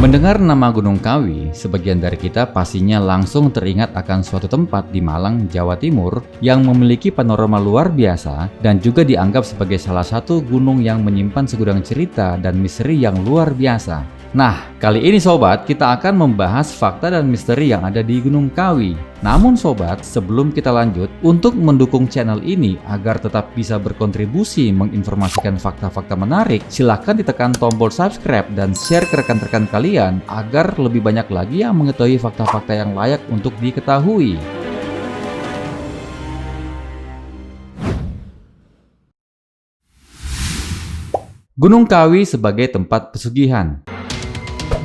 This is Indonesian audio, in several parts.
Mendengar nama Gunung Kawi, sebagian dari kita pastinya langsung teringat akan suatu tempat di Malang, Jawa Timur yang memiliki panorama luar biasa dan juga dianggap sebagai salah satu gunung yang menyimpan segudang cerita dan misteri yang luar biasa. Nah, kali ini sobat, kita akan membahas fakta dan misteri yang ada di Gunung Kawi. Namun sobat, sebelum kita lanjut, untuk mendukung channel ini agar tetap bisa berkontribusi menginformasikan fakta-fakta menarik, silahkan ditekan tombol subscribe dan share ke rekan-rekan kalian agar lebih banyak lagi yang mengetahui fakta-fakta yang layak untuk diketahui. Gunung Kawi sebagai tempat pesugihan.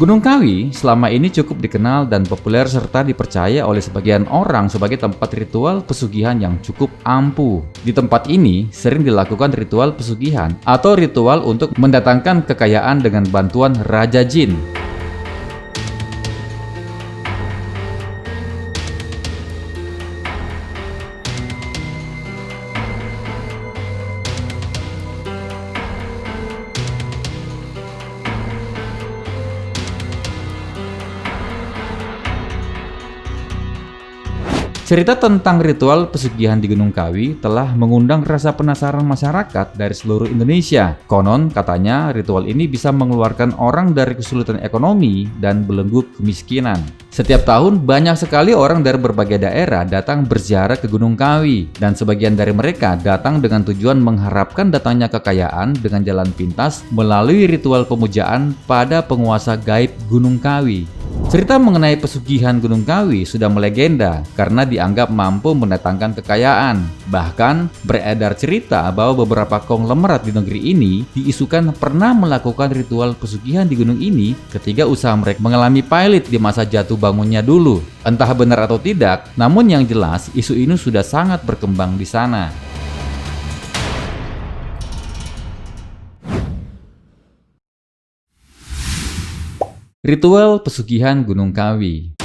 Gunung Kawi selama ini cukup dikenal dan populer serta dipercaya oleh sebagian orang sebagai tempat ritual pesugihan yang cukup ampuh. Di tempat ini sering dilakukan ritual pesugihan atau ritual untuk mendatangkan kekayaan dengan bantuan Raja Jin. Cerita tentang ritual pesugihan di Gunung Kawi telah mengundang rasa penasaran masyarakat dari seluruh Indonesia. Konon katanya ritual ini bisa mengeluarkan orang dari kesulitan ekonomi dan belenggu kemiskinan. Setiap tahun banyak sekali orang dari berbagai daerah datang berziarah ke Gunung Kawi dan sebagian dari mereka datang dengan tujuan mengharapkan datangnya kekayaan dengan jalan pintas melalui ritual pemujaan pada penguasa gaib Gunung Kawi. Cerita mengenai pesugihan Gunung Kawi sudah melegenda karena dianggap mampu mendatangkan kekayaan. Bahkan beredar cerita bahwa beberapa konglomerat di negeri ini diisukan pernah melakukan ritual pesugihan di gunung ini ketika usaha mereka mengalami pailit di masa jatuh bangunnya dulu. Entah benar atau tidak, namun yang jelas isu ini sudah sangat berkembang di sana. Ritual pesugihan Gunung Kawi.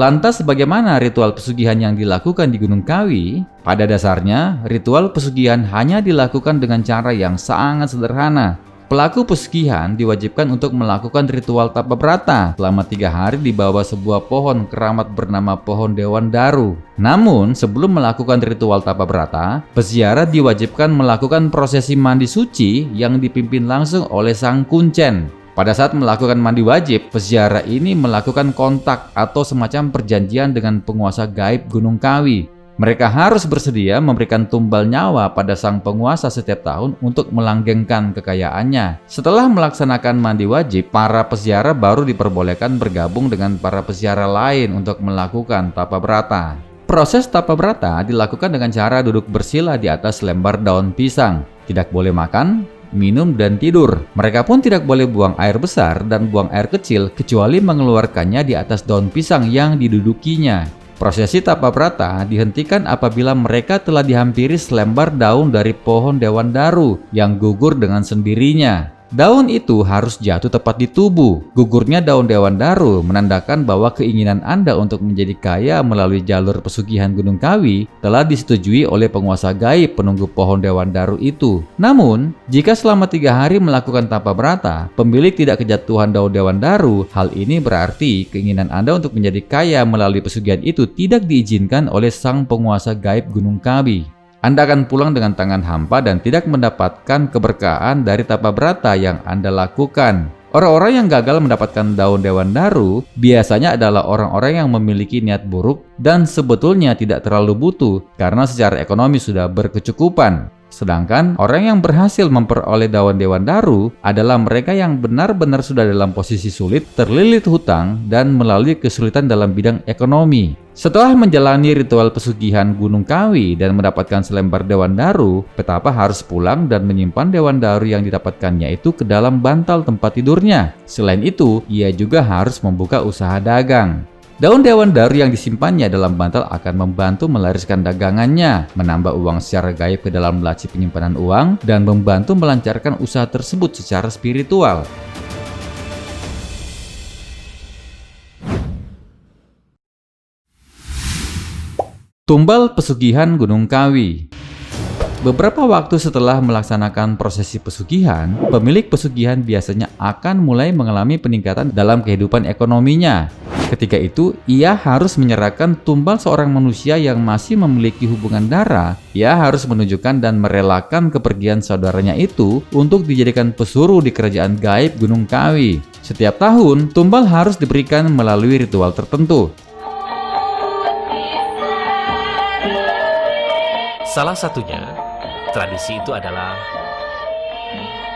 Lantas bagaimana ritual pesugihan yang dilakukan di Gunung Kawi? Pada dasarnya, ritual pesugihan hanya dilakukan dengan cara yang sangat sederhana. Pelaku pesugihan diwajibkan untuk melakukan ritual tapa brata selama 3 hari di bawah sebuah pohon keramat bernama pohon Dewan Daru. Namun, sebelum melakukan ritual tapa brata, peziarah diwajibkan melakukan prosesi mandi suci yang dipimpin langsung oleh Sang Kuncen. Pada saat melakukan mandi wajib, peziarah ini melakukan kontak atau semacam perjanjian dengan penguasa gaib Gunung Kawi. Mereka harus bersedia memberikan tumbal nyawa pada sang penguasa setiap tahun untuk melanggengkan kekayaannya. Setelah melaksanakan mandi wajib, para peziarah baru diperbolehkan bergabung dengan para peziarah lain untuk melakukan tapa brata. Proses tapa brata dilakukan dengan cara duduk bersila di atas lembar daun pisang. Tidak boleh makan, minum, dan tidur. Mereka pun tidak boleh buang air besar dan buang air kecil kecuali mengeluarkannya di atas daun pisang yang didudukinya. Prosesi tapa brata dihentikan apabila mereka telah dihampiri selembar daun dari pohon Dewan Daru yang gugur dengan sendirinya. Daun itu harus jatuh tepat di tubuh. Gugurnya daun Dewan Daru menandakan bahwa keinginan Anda untuk menjadi kaya melalui jalur pesugihan Gunung Kawi telah disetujui oleh penguasa gaib penunggu pohon Dewan Daru itu. Namun, jika selama 3 hari melakukan tapa brata, pemilik tidak kejatuhan daun Dewan Daru, hal ini berarti keinginan Anda untuk menjadi kaya melalui pesugihan itu tidak diizinkan oleh sang penguasa gaib Gunung Kawi. Anda akan pulang dengan tangan hampa dan tidak mendapatkan keberkahan dari tapa brata yang Anda lakukan. Orang-orang yang gagal mendapatkan daun Dewan Daru biasanya adalah orang-orang yang memiliki niat buruk dan sebetulnya tidak terlalu butuh karena secara ekonomi sudah berkecukupan. Sedangkan orang yang berhasil memperoleh daun Dewan Daru adalah mereka yang benar-benar sudah dalam posisi sulit, terlilit hutang, dan melalui kesulitan dalam bidang ekonomi. Setelah menjalani ritual pesugihan Gunung Kawi dan mendapatkan selembar Dewan Daru, petapa harus pulang dan menyimpan Dewan Daru yang didapatkannya itu ke dalam bantal tempat tidurnya. Selain itu, ia juga harus membuka usaha dagang. Daun Dewan Daru yang disimpannya dalam bantal akan membantu melariskan dagangannya, menambah uang secara gaib ke dalam laci penyimpanan uang, dan membantu melancarkan usaha tersebut secara spiritual. Tumbal pesugihan Gunung Kawi. Beberapa waktu setelah melaksanakan prosesi pesugihan, pemilik pesugihan biasanya akan mulai mengalami peningkatan dalam kehidupan ekonominya. Ketika itu, ia harus menyerahkan tumbal seorang manusia yang masih memiliki hubungan darah. Ia harus menunjukkan dan merelakan kepergian saudaranya itu untuk dijadikan pesuruh di kerajaan gaib Gunung Kawi. Setiap tahun, tumbal harus diberikan melalui ritual tertentu. Salah satunya, tradisi itu adalah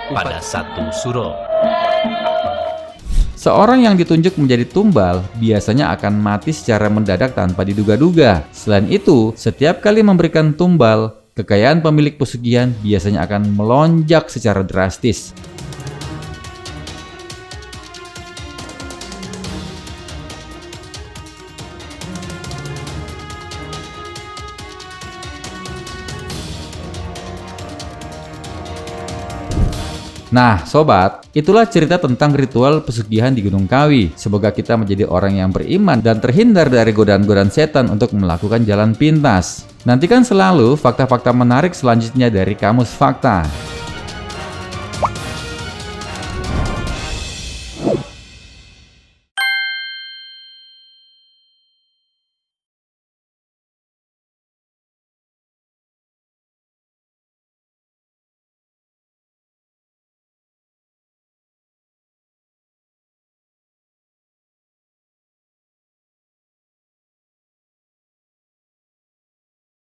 pada satu suro. Seorang yang ditunjuk menjadi tumbal biasanya akan mati secara mendadak tanpa diduga-duga. Selain itu, setiap kali memberikan tumbal, kekayaan pemilik pesugihan biasanya akan melonjak secara drastis. Nah, sobat, itulah cerita tentang ritual pesugihan di Gunung Kawi. Semoga kita menjadi orang yang beriman dan terhindar dari godaan-godaan setan untuk melakukan jalan pintas. Nantikan selalu fakta-fakta menarik selanjutnya dari Kamus Fakta.